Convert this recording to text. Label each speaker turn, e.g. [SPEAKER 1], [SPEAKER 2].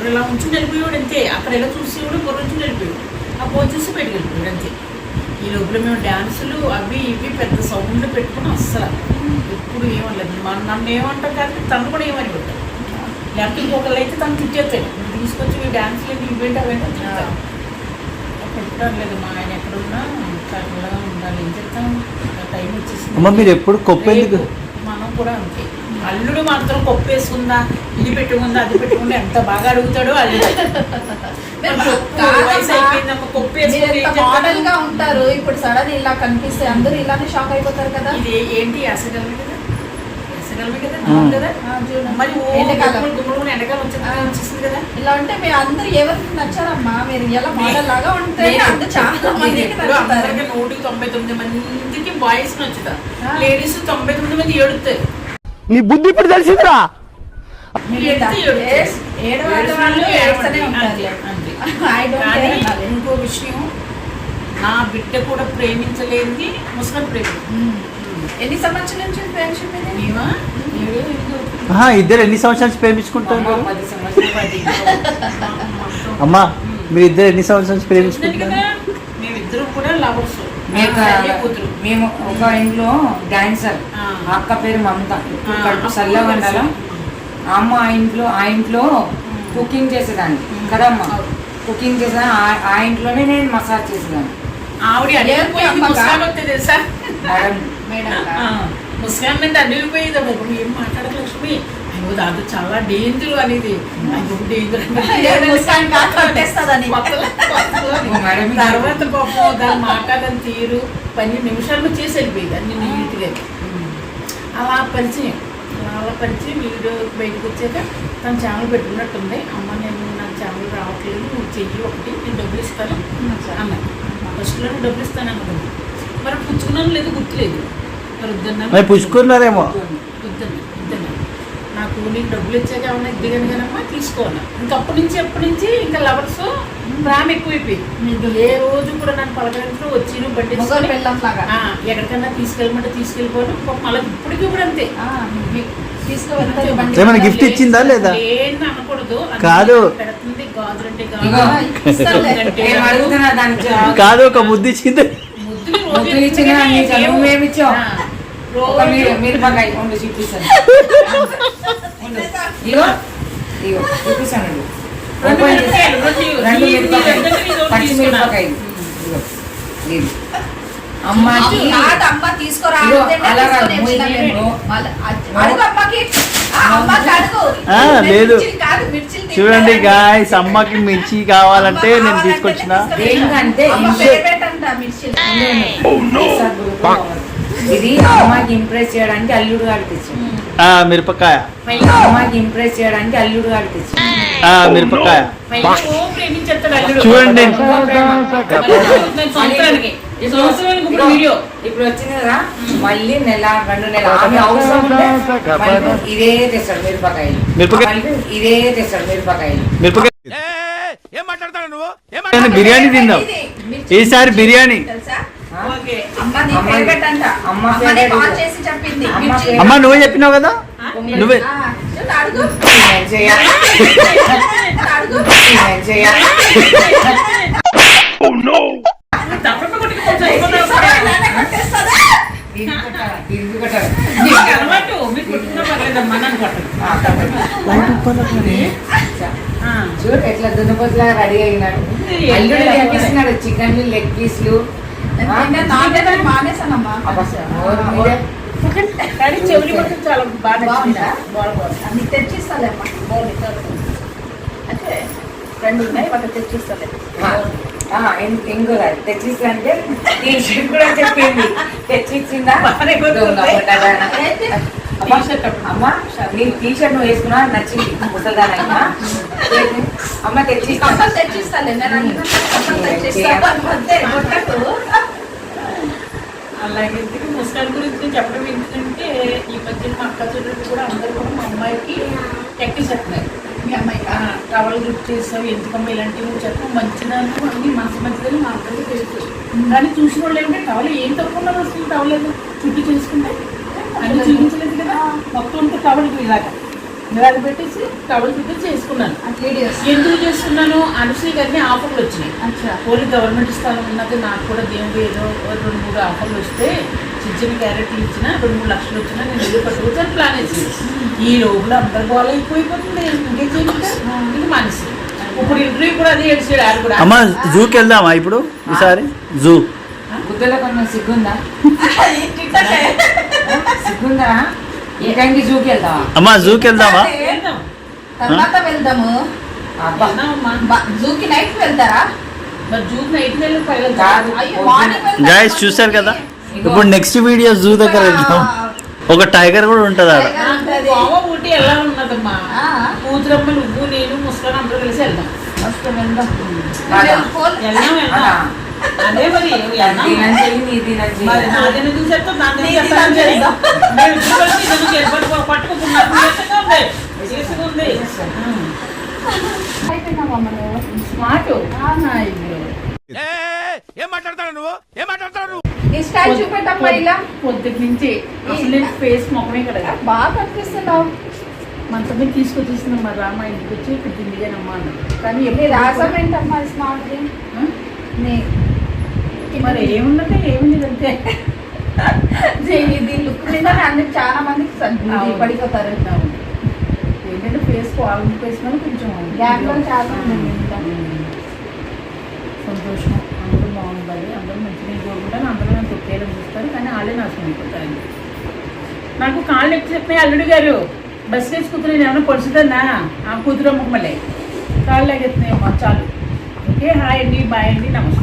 [SPEAKER 1] బుర్ర ఇలా ఉంచుని వెళ్ళిపోయాడు అంతే. అక్కడ ఎలా చూసేవాడు బుర్ర ఉంచుని వెళ్ళిపోయాడు. ఆ ఫోన్ చూసి బయటకు వెళ్ళిపోయాడు అంతే. ఈ లోపల మేము డ్యాన్సులు అవి ఇవి పెద్ద సౌండ్లు పెట్టుకుని అస్సలు ఎప్పుడు ఏమనలేదు. నన్ను ఏమంటాం కానీ తను కూడా ఏమని పెట్టారు. లేకపోతే ఇంకొకళ్ళు అయితే తను తిట్టేస్తాడు. తీసుకొచ్చి మీ డ్యాన్సులు ఇవేంటి అవేంటో చెప్తాను. పెట్టడం లేదు. మా ఆయన ఎక్కడున్నా చల్లగా ఉండాలి. ఏం చెప్తాం, టైం వచ్చేసింది.
[SPEAKER 2] మీరు ఎప్పుడు కొప్పేందుకు
[SPEAKER 1] మనం కూడా అంతే. అల్లుడు మాత్రం కొప్పేసుకుందా, ఇది పెట్టుకుందా, అది పెట్టుకుందా ఎంత బాగా అడుగుతాడో అల్లుడు.
[SPEAKER 3] మోడల్ గా ఉంటారు. ఇప్పుడు సడన్ ఇలా కనిపిస్తే అందరూ ఇలానే షాక్ అయిపోతారు కదా.
[SPEAKER 1] ఇది ఏంటి అసగలమే కదా, అసగలమే కదా కదా. మరి ఎండకాలం వచ్చేసింది కదా. ఇలా ఉంటే మీరు అందరూ ఎవరికి నచ్చారమ్మా? మీరు ఎలా మోడల్ లాగా ఉంటే అందరూ చాలా మందికి నచ్చుతారు. 199 మందికి బాయ్స్ నచ్చుతారు, లేడీస్ 99 మంది ఏడుతారు.
[SPEAKER 2] నీ బుద్ధి ఇప్పుడు తెలిసిందిరా.
[SPEAKER 1] ఇంకో విషయం, నా బిడ్డ కూడా ప్రేమించలేని ముస్లిం ప్రేమ.
[SPEAKER 3] ఎన్ని సంవత్సరాల నుంచి ఫ్రెండ్షిప్?
[SPEAKER 2] ఇద్దరు ఎన్ని సంవత్సరాల నుంచి ప్రేమించుకుంటారు?
[SPEAKER 1] 10 సంవత్సరాలు.
[SPEAKER 2] అమ్మా మీరు ఇద్దరు ఎన్ని సంవత్సరాల నుంచి ప్రేమించుకుంటారు?
[SPEAKER 1] మేమిద్దరు కూడా లవర్స్.
[SPEAKER 4] మేము ఒక ఇంట్లో డాన్సర్, అక్క పేరు మమత, కడుపు చల్లవండలం. అమ్మ ఆ ఇంట్లో కుకింగ్ చేసేదాన్ని కదమ్మా. కుకింగ్ చేసేదాన్ని ఆ ఇంట్లోనే నేను మసాజ్ చేసేదాన్ని.
[SPEAKER 1] ముస్లిం మీద అడిగిపోయేది. ఏం మాట్లాడక లక్ష్మి, అయ్యో దాంతో చాలా డేంజర్ అనేది. తర్వాత పాపం దాని మాట్లాడని తీరు 12 నిమిషాల్లో చేసి వెళ్ళిపోయింది అన్ని నీట్గా. అలా పరిచయం వీడియో బయటకు వచ్చాక తను ఛానల్ పెట్టుకున్నట్టుంది. అమ్మ నేను నాకు ఛానల్ రావట్లేదు, నువ్వు చెయ్యి ఒకటి, నేను డబ్బులు ఇస్తాను అన్నాను. ఫస్ట్లో డబ్బులు ఇస్తాను అన్నది. మరి పుచ్చుకున్నాను లేదు గుర్తులేదు. మరి వద్దన్నాను,
[SPEAKER 2] పుచ్చుకున్నారేమో.
[SPEAKER 1] వద్దన్నా నాకు నీకు డబ్బులు ఇచ్చాక ఏమన్నా ఇద్దగాను కానమ్మా తీసుకోవాలా. ఇంకప్పటి నుంచి ఇంకా లవర్స్ ప్రేమ ఎక్కువైపోయింది. ఏ రోజు కూడా నన్ను పలకరించడం వచ్చి బండి ఎక్కడికన్నా తీసుకెళ్ళమంటే తీసుకెళ్ళిపోను. మళ్ళీ ఇప్పటికీ కూడా అంతే.
[SPEAKER 2] ఏమైనా గిఫ్ట్ ఇచ్చిందా లేదా?
[SPEAKER 1] ఏంటి అనకూడదు,
[SPEAKER 2] కాదు
[SPEAKER 1] పెడుతుంది. గాజులు అంటే
[SPEAKER 2] కాదు, ఒక ముద్దు ఇచ్చింది.
[SPEAKER 4] అమ్మాకి
[SPEAKER 2] లేదు. చూడండి గాయ్స్, అమ్మకి మిర్చి కావాలంటే నేను తీసుకొచ్చిన.
[SPEAKER 4] ఇది అమ్మాకి ఇంప్రెస్ చేయడానికి అల్లుడు గారు తెచ్చాడు.
[SPEAKER 2] మిరపకాయ.
[SPEAKER 4] అమ్మాకి ఇంప్రెస్ చేయడానికి అల్లుడు గారు తెచ్చాడు.
[SPEAKER 2] మిరపకాయ చూడండి.
[SPEAKER 4] ఇప్పుడు వచ్చింది కదా, మళ్ళీ 1-2 నెలలు అవసరం ఉంటే ఇదే తెస్తాడు మిరపకాయలు. ఇదే తెస్తాడు మిరపకాయలు.
[SPEAKER 2] బిర్యానీ తిందాం ఈసారి. బిర్యానీ అమ్మ నువ్వే చెప్పినావు కదా, నువ్వే
[SPEAKER 4] చూడు ఎట్లా దున్నపోతులా రెడీ అయినాడు. అల్లుడు తెప్పిస్తున్నాడు చికెన్లు, లెగ్ పీస్లు. ఇంకో తెచ్చిస్తా అంటే టీషర్ట్ కూడా చెప్పింది. తెచ్చిచ్చిందా? అమ్మ నీ టీషర్ట్ నువ్వు వేసుకున్నా నచ్చింది ముసల్దానైనా. అమ్మ తెచ్చిస్తాలే.
[SPEAKER 1] అలాగే ముస్లిం గురించి చెప్పడం ఏంటంటే, ఈ మధ్య మా అక్క చెల్లెలు కూడా అందరూ కూడా మా అమ్మాయికి ఎక్కించేస్తున్నారు. మీ అమ్మాయి టవల్ గిఫ్ట్ చేస్తావు, ఎందుకమ్మా ఇలాంటివి నువ్వు చెప్పు, మంచిదాన్ని అన్ని మంచిదని మా అక్కడికి తెలుసు. కానీ చూసిన వాళ్ళు ఏమంటే టవల్ ఏం తక్కువ వస్తుంది, టవల్ లేదు చుట్టూ చేసుకుంటే అన్ని చూపించలేదు కదా, మొత్తం అంతా టవల్ ఇలాగా అది పెట్టేసి టవల్ పెట్టి చేసుకున్నాను.
[SPEAKER 3] వీడియోస్
[SPEAKER 1] ఎందుకు చేస్తున్నాను, అనసూయ గారిని ఆఫర్లు వచ్చినాయి.
[SPEAKER 3] అచ్చా
[SPEAKER 1] పోలీ గవర్నమెంట్ స్థానం ఉన్నది, నాకు కూడా దేవుడు ఏదో 2-3 ఆఫర్లు వస్తే చిన్న క్యారెట్లు ఇచ్చినా 2-3 లక్షలు వచ్చినా నేను ఇల్లు కట్టుకోవచ్చు ప్లాన్ వేసింది. ఈ లోపల అందరి గోళ ఎక్కువైపోతుంది, ఇంకేం చేయాలి ఇది మనిషి. ఇప్పుడు ఇంటర్వ్యూ కూడా అదే ఏడ్చాడు ఆయన కూడా.
[SPEAKER 2] అమ్మ జూకి వెళ్దామా ఇప్పుడు ఈసారి? జూ
[SPEAKER 4] గుద్దలో కొంచెం సిగ్గుందా? సిగ్గుందా? ఏ టైంకి జూకి వెళ్తావా?
[SPEAKER 2] అమ్మ జూకి వెళ్దామా?
[SPEAKER 1] వెళ్దాం.
[SPEAKER 3] తర్వాత వెళ్దాము.
[SPEAKER 4] అబ్బా
[SPEAKER 1] వెళ్దామమ్మా.
[SPEAKER 3] జూకి నైట్ వెళ్తారా?
[SPEAKER 1] మరి జూకి నైట్కి వెళ్ళి పైన
[SPEAKER 4] కాదు.
[SPEAKER 3] అయ్యో మార్నింగ్ వెళ్తారా?
[SPEAKER 2] గైస్ చూశారు కదా, ఇప్పుడు నెక్స్ట్ వీడియో జూ దగ్గర వెళ్దాం. ఒక టైగర్ కూడా ఉంటుంది ఆడ.
[SPEAKER 1] గోవా ఊటీ ఎలా ఉన్నదమ్మా,
[SPEAKER 3] ఆ,
[SPEAKER 1] కూతురమ్మ నువ్వు నేను ముసలాన్ని అందరూ కలిసి వెళ్దాం.
[SPEAKER 3] వస్తే వెళ్దాం.
[SPEAKER 4] కాదా?
[SPEAKER 1] వెళ్దాం వెళ్దాం. అదే మరి వెళ్దాం.
[SPEAKER 4] దీనని చెయ్యి, నీ దీనని చెయ్యి.
[SPEAKER 1] మరి నాదేనా చూసేస్తాం, దాన్ని
[SPEAKER 3] నీది దాన్ని చేద్దాం.
[SPEAKER 1] పట్టుకుంటుంది.
[SPEAKER 3] అయిపోయినావా మనం?
[SPEAKER 1] స్మార్ట్
[SPEAKER 5] ఏం మాట్లాడతాడు నువ్వు?
[SPEAKER 3] ఈ స్టైల్ చూపెట్టమ్మా ఇలా.
[SPEAKER 1] పొద్దుటి నుంచి అసలు నేను ఫేస్ మొక్కమే కదా
[SPEAKER 3] బాగా కనిపిస్తున్నావు.
[SPEAKER 1] మంత మీద తీసుకొచ్చేస్తున్నాం. మరి రామ ఇంటికి వచ్చి ఇప్పుడు తిండిగానమ్మా అన్న. కానీ
[SPEAKER 3] నీ
[SPEAKER 1] ఎప్పుడు
[SPEAKER 3] రాసం ఏంటమ్మా స్మార్ట్ నీ
[SPEAKER 1] మరి ఏమున్నది ఏమి లేదంటే
[SPEAKER 3] ఇది లుక్ మీద అందరికి చాలా మందికి పడిపోతారు.
[SPEAKER 1] ఏంటంటే ఫేస్ కాలం ఫేస్ మీద కొంచెం
[SPEAKER 3] గ్యాంగ్ లో చాలా మంది
[SPEAKER 1] సంతోషం. అందరూ బాగుండాలి, అందరూ మంచిగా కోరుకుంటాను, అందరూ నన్ను తొక్కేయడం చూస్తారు, కానీ వాళ్ళే నాశనం అయిపోతారండి. నాకు కాళ్ళు ఎక్కువ చెప్తున్నాయి. అల్లుడు గారు బస్ వేసి కూతురు ఏమైనా పొడుచుదన్నా ఆ కూతురు ముఖమలే కాళ్ళు ఎగెత్తున్నాయి అమ్మా. చాలు. ఓకే, హాయ్ అండి, బాయ్ అండి, నమస్తే.